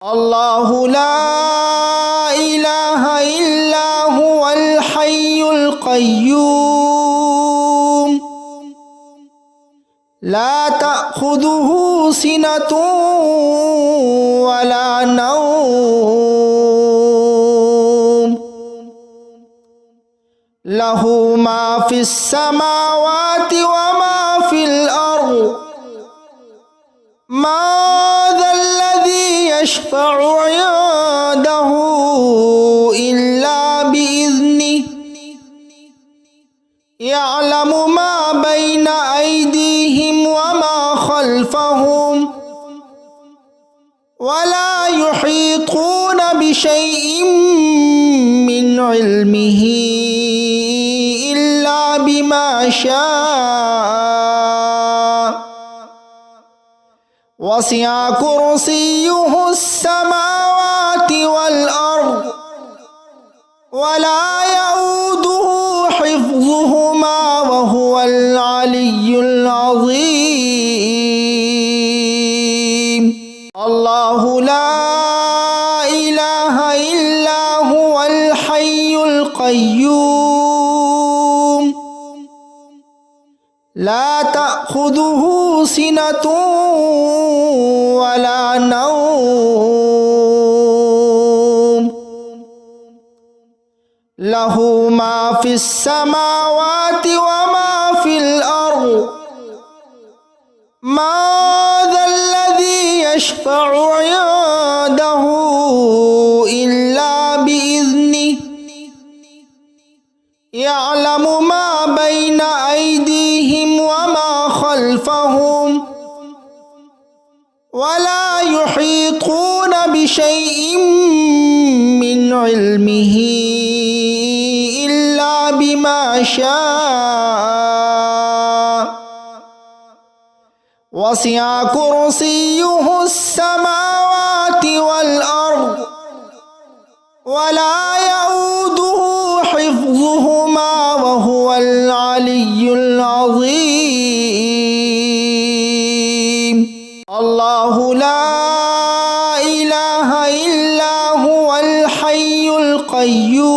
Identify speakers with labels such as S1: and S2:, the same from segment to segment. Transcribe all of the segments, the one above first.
S1: الله لا إله إلا هو الحي القيوم لا تأخذه سنة ولا نوم له ما في السماوات وما في الأرض ما ذا الذي يشفع عنده إلا بإذنه يعلم ما بين أيديهم وما خلفهم ولا يحيطون بشيء من علمه إلا بما شاء وسع كرسيه السماوات والأرض ولا يؤوده حفظهما وهو العلي العظيم الله لا إله إلا هو الحي القيوم لا تأخذه سنة ولا نوم له ما في السماوات وما في الأرض ما ذا الذي يشفع عنده إلا بإذنه يعلم ما بين أيديهم وما خلفهم ولا يحيطون بشيء من علمه إلا بما شاء وسع كرسيه السماوات والأرض ولا يؤوده حفظهما وهو العلي العظيم الله لا إله إلا هو الحي القيوم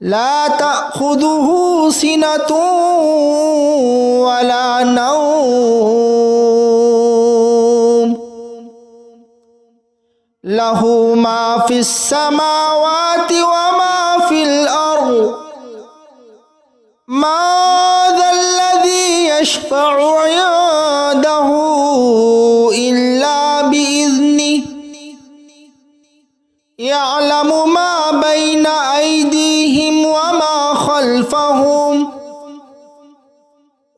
S1: لا تأخذه سنة ولا نوم له ما في السماوات وما في الأرض ما ذا الذي يشفع عنده إلا بإذنه يعلم ما بين أيديهم وما خلفهم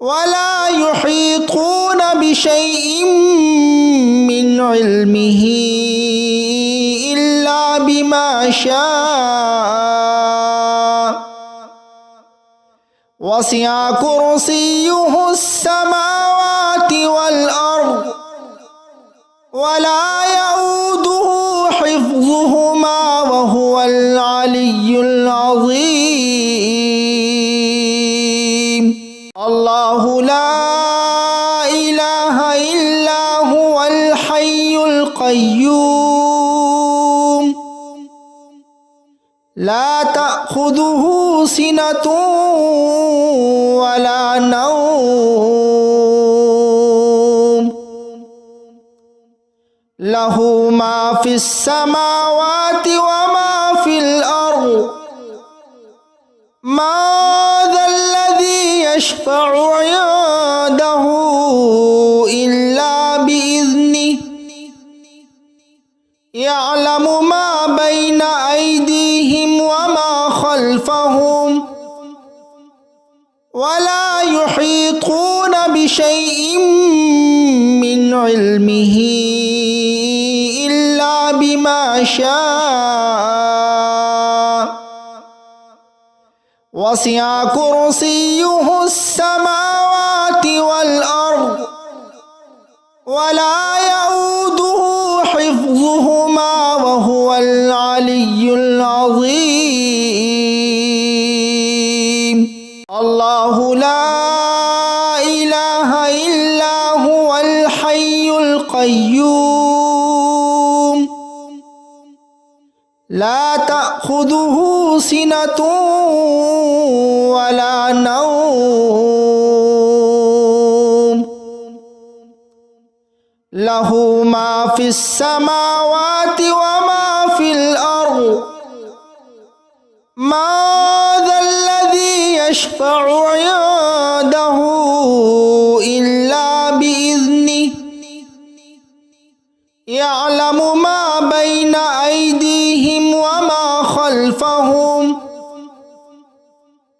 S1: ولا يحيطون بشيء من علمه إلا بما شاء وسع كرسيه السماوات والأرض ولا يؤوده حفظهما وهو العلي العظيم الله لا إله إلا هو الحي القيوم لا تأخذه سنة ولا نوم له ما في السماوات وما في الأرض ما ذا الذي يشفع عنده إلا بإذنه يعلم ما بين أيديهم وما خلفهم ولا يحيطون بشيء من علمه إلا بما شاء وسع كرسيه السماوات والأرض ولا يؤوده حفظهما وهو العلي العظيم الله لا إله إلا هو الحي القيوم القيوم لا تأخذه سنة ولا نوم له ما في السماوات وما في الأرض ما ذا الذي يشفع عنده إلا بإذنه يعلم ما بين أيديهم وما خلفهم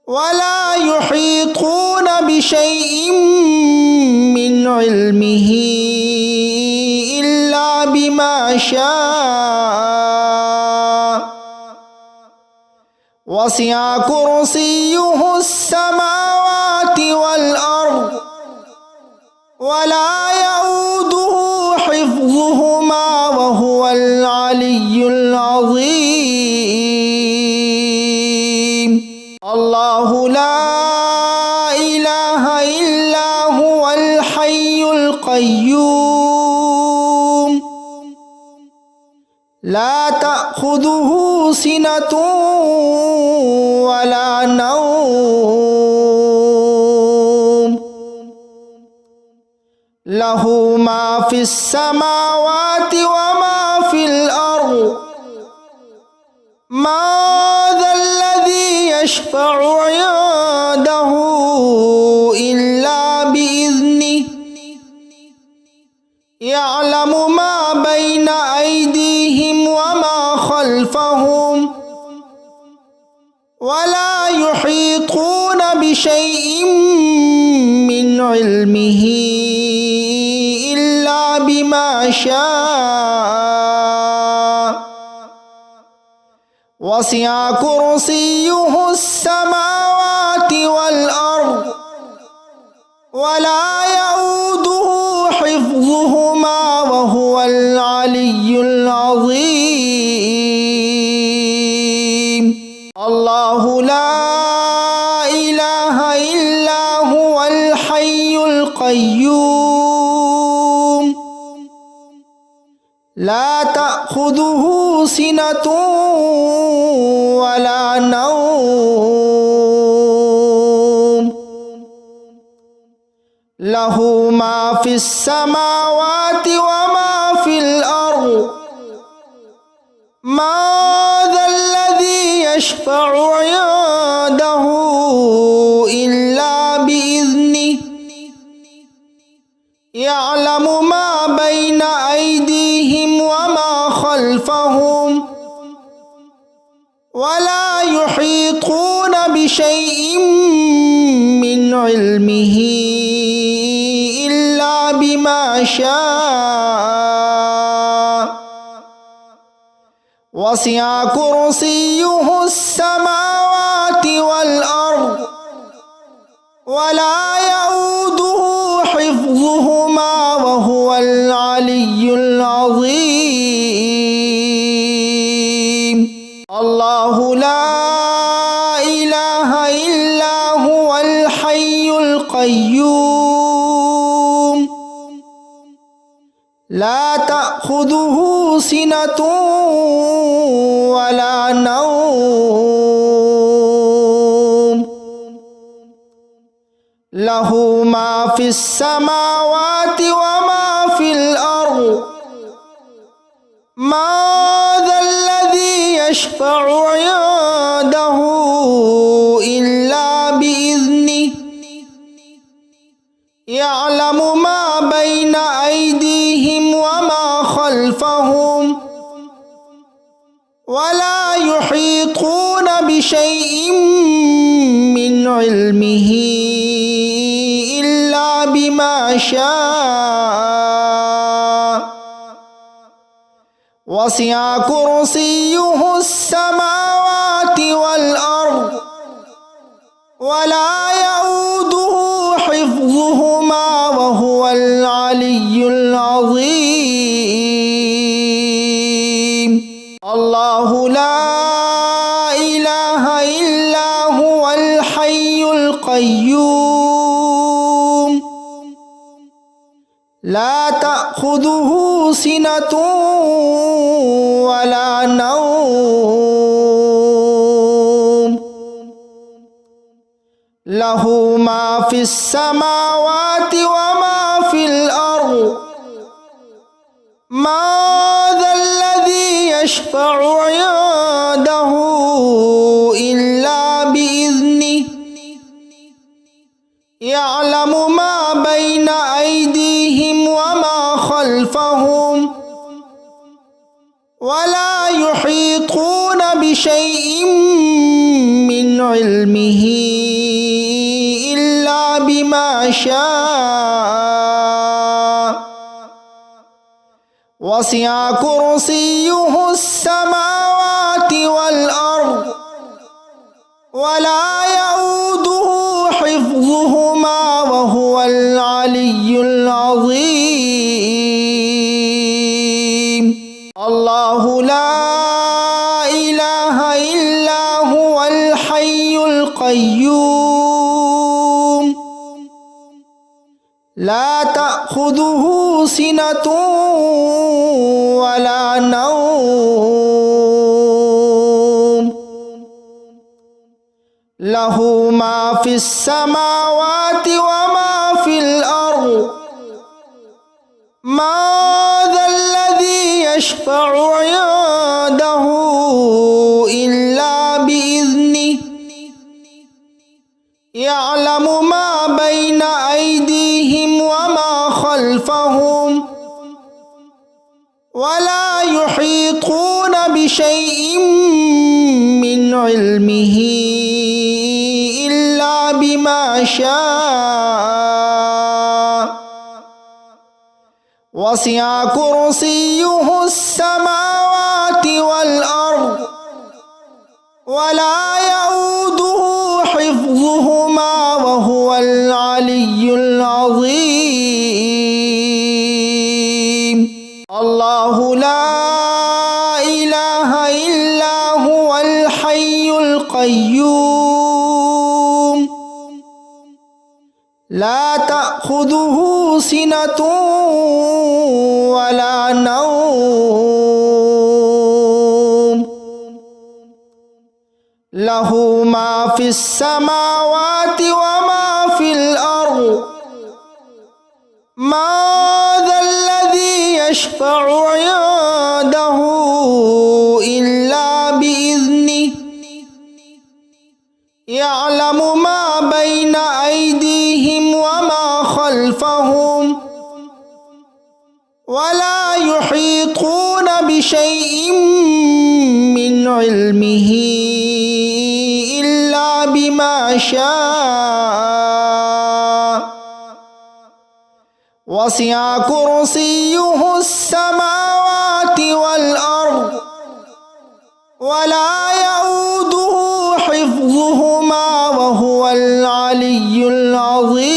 S1: ولا يحيطون بشيء من علمه إلا بما شاء وسع كرسيه السماوات والأرض ولا يؤوده حفظهما وهو العلي العظيم الله لا إله إلا هو الحي القيوم لا تأخذه سنة ولا نوم له ما في السماوات وما في الأرض ما ذا الذي يشفع عنده إلا بإذنه يعلم ما بين أيديهم وما خلفهم ولا يحيطون بشيء من علمه إلا بما شاء وسع كرسيه السماوات والأرض ولا يؤوده حفظهما وهو العلي العظيم الله لا إله إلا هو الحي القيوم لا تأخذه سنة ولا نوم له ما في السماوات وما في الأرض ما ذا الذي يشفع عنده إلا بإذنه يعلم ما بين أيديهم وما خلفهم ولا يحيطون بشيء من علمه إلا بما شاء وسع كرسيه السماوات والأرض ولا يؤوده حفظهما وهو العلي العظيم الله لا إله إلا هو الحي القيوم لا تأخذه سنة ولا نوم له ما في السماوات وما في الأرض ما ذا الذي يشفع عنده إلا بإذنه يعلم ما بين أيديهم وما خلفهم ولا يحيطون بشيء من علمه إلا بما شاء وسع كرسيه السماوات والأرض ولا يؤوده حفظهما وهو العلي العظيم الله لا إله إلا هو الحي القيوم لا تأخذه تأخذه سنة ولا نوم له ما في السماوات وما في الأرض ما ذا الذي يشفع عنده إلا بإذنه يعلم ما بين أيديهم وما خلفهم ولا يحيطون بشيء من علمه إلا بما شاء وسع كرسيه السماوات والأرض ولا يؤوده حفظهما وهو العلي العظيم الله لا إله إلا هو الحي القيوم لا تأخذه سنة ولا نوم له ما في السماوات وما في الأرض ما ذا الذي يشفع عنده إلا بإذنه يعلم ما بين أيديهم وما خلفهم ولا يحيطون بشيء من علمه إلا بما شاء وسع كرسيه السماوات والأرض ولا يؤوده حفظهما وهو العلي العظيم الله لا إله إلا هو الحي القيوم لا تأخذه سنة ولا نوم له ما في السماوات وما في الأرض ما ذا الذي يشفع عنده إلا بإذنه يعلم ما بين أيديهم وما خلفهم ولا يحيطون بشيء من علمه إلا بما شاء وسع كرسيه السماوات والأرض ولا يؤوده حفظهما وهو العلي العظيم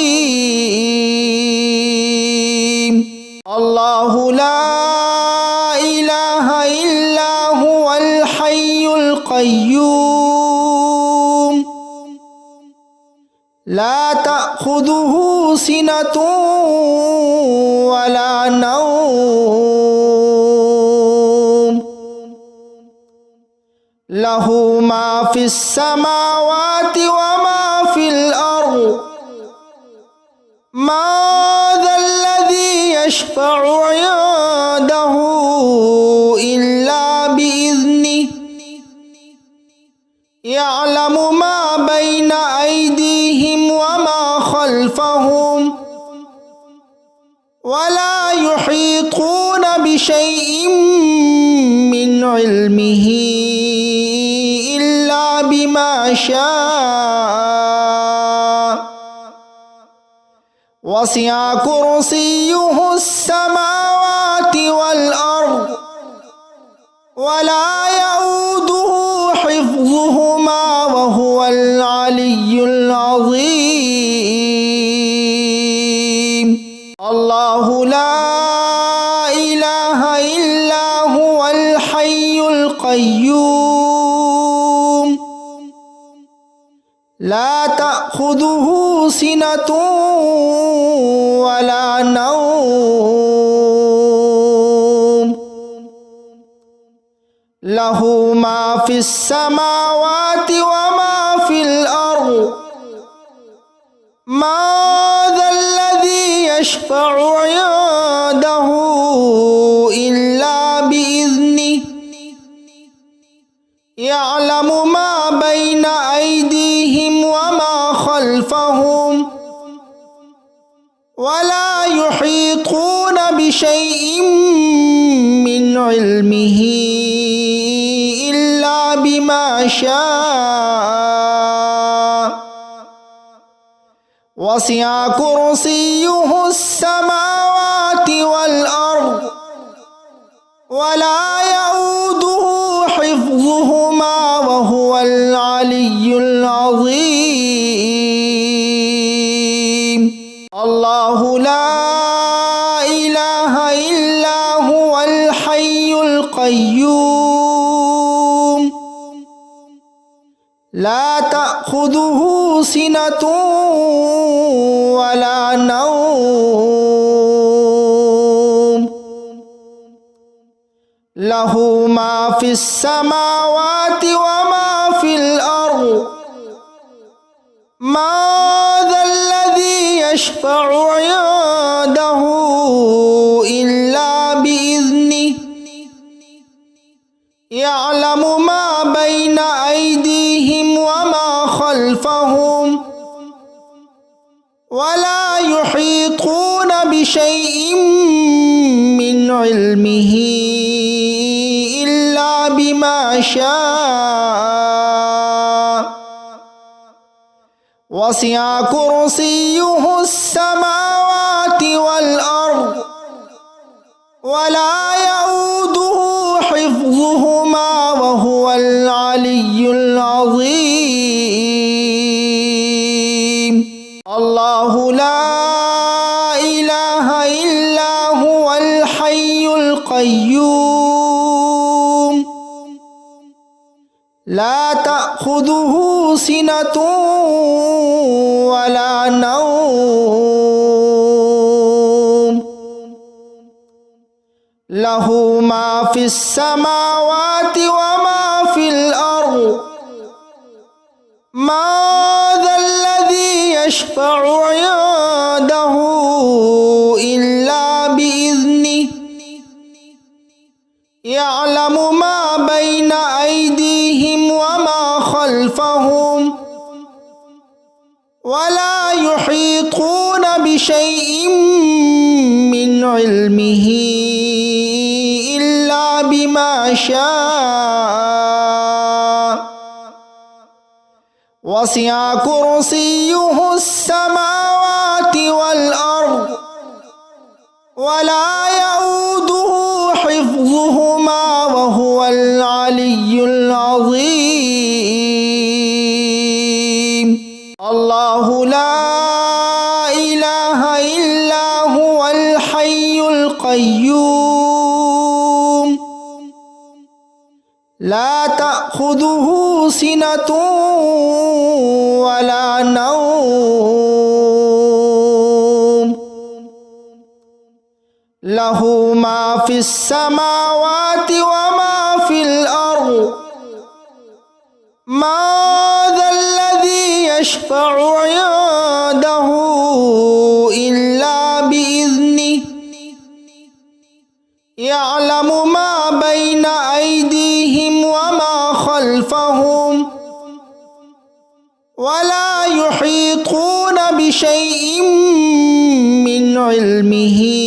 S1: الله لا إله إلا هو الحي القيوم لا تأخذه سنة ولا نوم له ما في السماوات وما في الأرض ما ذا الذي يشفع عنده إلا بإذنه يعلم ما بين أيديهم وما خلفهم ولا يحيطون بشيء من علمه إلا بما شاء وسع كرسيه السماوات والأرض ولا يؤوده حفظهما وهو العلي العظيم الله لا إله إلا هو الحي القيوم لا تأخذه سنة ولا نوم লাহু মা ফিস সামাওয়াতি ওয়া মা ফিল আরদ মা যাল্লাযী ইয়াশফাউ ইনদাহু ইল্লা বিইذনিহি ইয়ালামু মা বাইনা আইদিহিম ওয়া মা খালফাহুম ওয়া লা ইউহীতুনা বিশাইইন মিন ইলমিহি ইল্লা বিমা শাআ ওয়াসি'a কুরসিয়্যুহুস সামাওয়াতি ওয়াল আরদ ওয়া লা ইয়াউদুহু হিফযুহুমা ওয়া হুয়াল আলিয়্যুল আযীম। আল্লাহু লা ইলাহা ইল্লা হুয়াল হাইয়ুল কাইয়্যুম লা তা'খুযুহু সিনাতুন ওয়া লা নাওম লাহু মা ফিস সামাওয়াতি ওয়া মা ফিল আরদ মা যাল্লাযী ইয়াশফাউ ইনদাহু ইল্লা বিইذনিহি ইয়ালামু মা বাইনা আইদিহিম ওয়া মা খালফাহুম ওয়া লা ইউহীতুনা বিশাইইন মিন ইলমিহি ইল্লা বিমা শাআ ওয়াসি'a কুরসিয়্যুহুস সামাওয়াতি ওয়াল আরদ ওয়া লা ইয়াউদুহু হিফযুহুমা ওয়া হুয়াল আলিয়্যুল আযীম। আল্লাহু লা ইলাহা ইল্লা হুয়াল হাইয়ুল কাইয়্যুম লা তা'খুযুহু সিনাতুন ওয়া লা নাওম লাহু মা ফিস সামাওয়াতি ওয়া মা ফিল আরদ মা যাল্লাযী ইয়াশফাউ ইনদাহু ইল্লা বিইذনিহি ইয়ালামু মা বাইনা আইদিহিম ওয়া মা খালফাহুম ওয়া লা ইউহীতুনা বিশাইইন মিন ইলমিহি ইল্লা বিমা শাআ ওয়াসি'a কুরসিয়্যুহুস সামাওয়াতি ওয়াল আরদ ওয়া লা ইয়াউদুহু হিফযুহুমা ওয়া হুয়াল আলিয়্যুল আযীম। আল্লাহু লা ইলাহা ইল্লা হুয়াল হাইয়ুল কাইয়্যুম লা তা'খুযুহু সিনাতুন ওয়া লা নাওম লাহু মা ফিস সামাওয়াতি ওয়া মা ফিল আরদ মা যাল্লাযী ইয়াশফাউ ইনদাহু ইল্লা বিইذনিহি ইয়ালামু মা বাইনা আইদিহিম ওয়া মা খালফাহুম ওয়া লা ইউহীতুনা বিশাইইন মিন ইলমিহি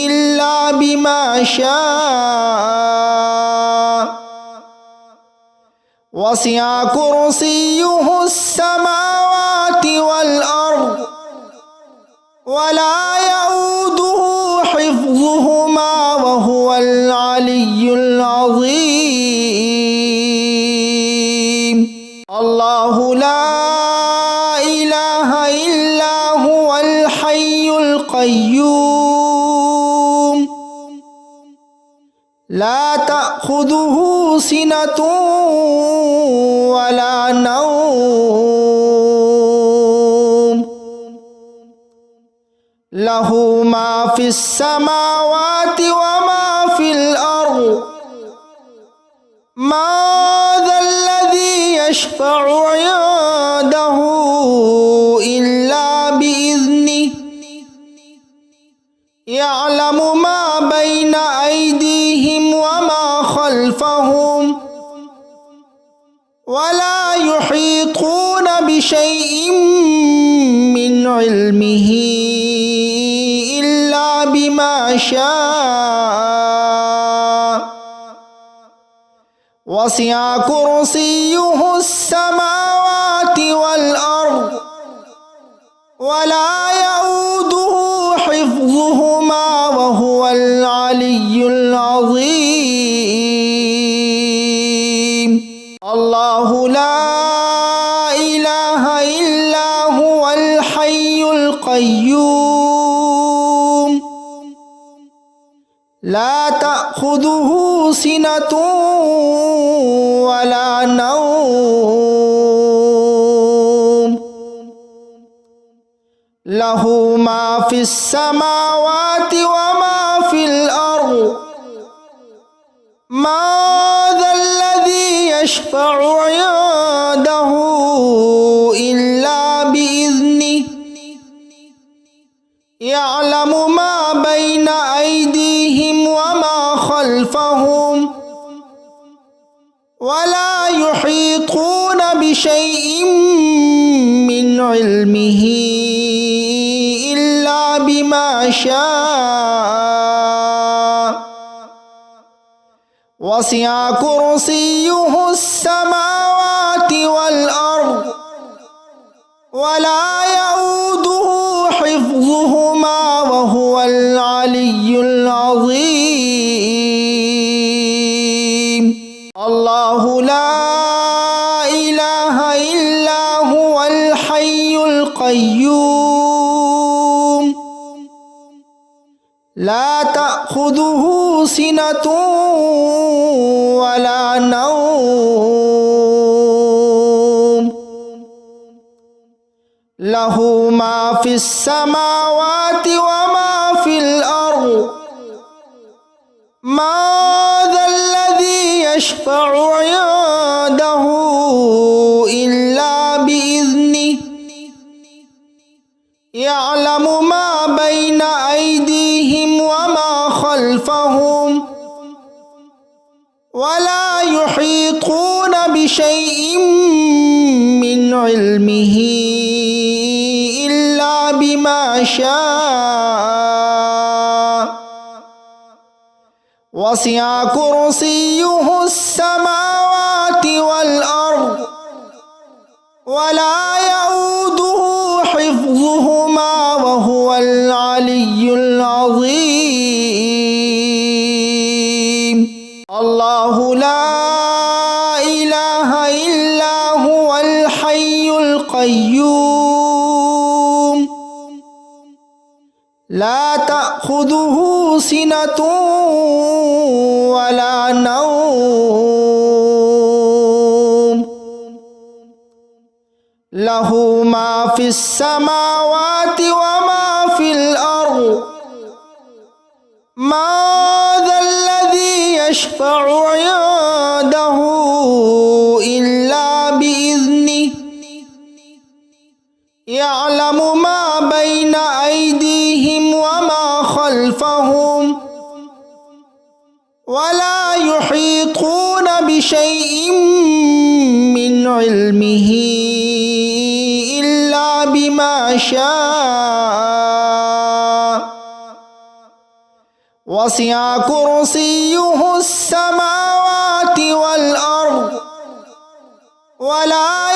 S1: ইল্লা বিমা শাআ ওয়াসি'a কুরসিয়্যুহুস সামাওয়াতি ওয়াল আরদ ওয়া লা ইয়াউদুহু হিফযুহুমা ওয়া হুয়াল আলিয়্যুল আযীম। আল্লাহু লা ইলাহা ইল্লা হুয়াল হাইয়ুল কাইয়্যুম লা তা'খুযুহু সিনাতুন ওয়া লা নাওম লাহু মা ফিস সামাওয়াতি ওয়া মা ফিল আরদ ما ذا الذي يشفع عنده إلا بإذنه يعلم ما بين أيديهم وما خلفهم ولا يحيطون بشيء من علمه إلا بما شاء وسع كرسيه السماوات والأرض ولا يؤوده حفظهما وهو العلي العظيم الله لا إله إلا هو الحي القيوم لا تأخذه سنة ولا نوم له ما في السماوات وما في الأرض ما ذا الذي يشفع عنده إلا بإذنه يعلم ما بين أيديهم وما خلفهم ولا يحيطون بشيء من علمه إلا بما شاء وسع كرسيه السماوات والأرض ولا يؤوده حفظهما وهو العلي العظيم الله لا إله إلا هو الحي القيوم لا تأخذه سنة ولا نوم له ما في السماوات وما في الأرض ما ذا الذي يشفع عنده إلا بإذنه يعلم ما بين أيديهم وما خلفهم ولا يحيطون بشيء من علمه إلا بما شاء وسع كرسيه السماوات والأرض ولا يؤوده حفظهما وهو العلي العظيم الله لا إله إلا هو الحي القيوم لا تأخذه سنة ولا نوم له ما في السماوات وما في الأرض ما ذا الذي يشفع عنده إلا بإذنه يعلم ما بين أيديهم وما خلفهم ولا يحيطون بشيء من علمه إلا بما شاء وسع كرسيه السماوات والأرض ولا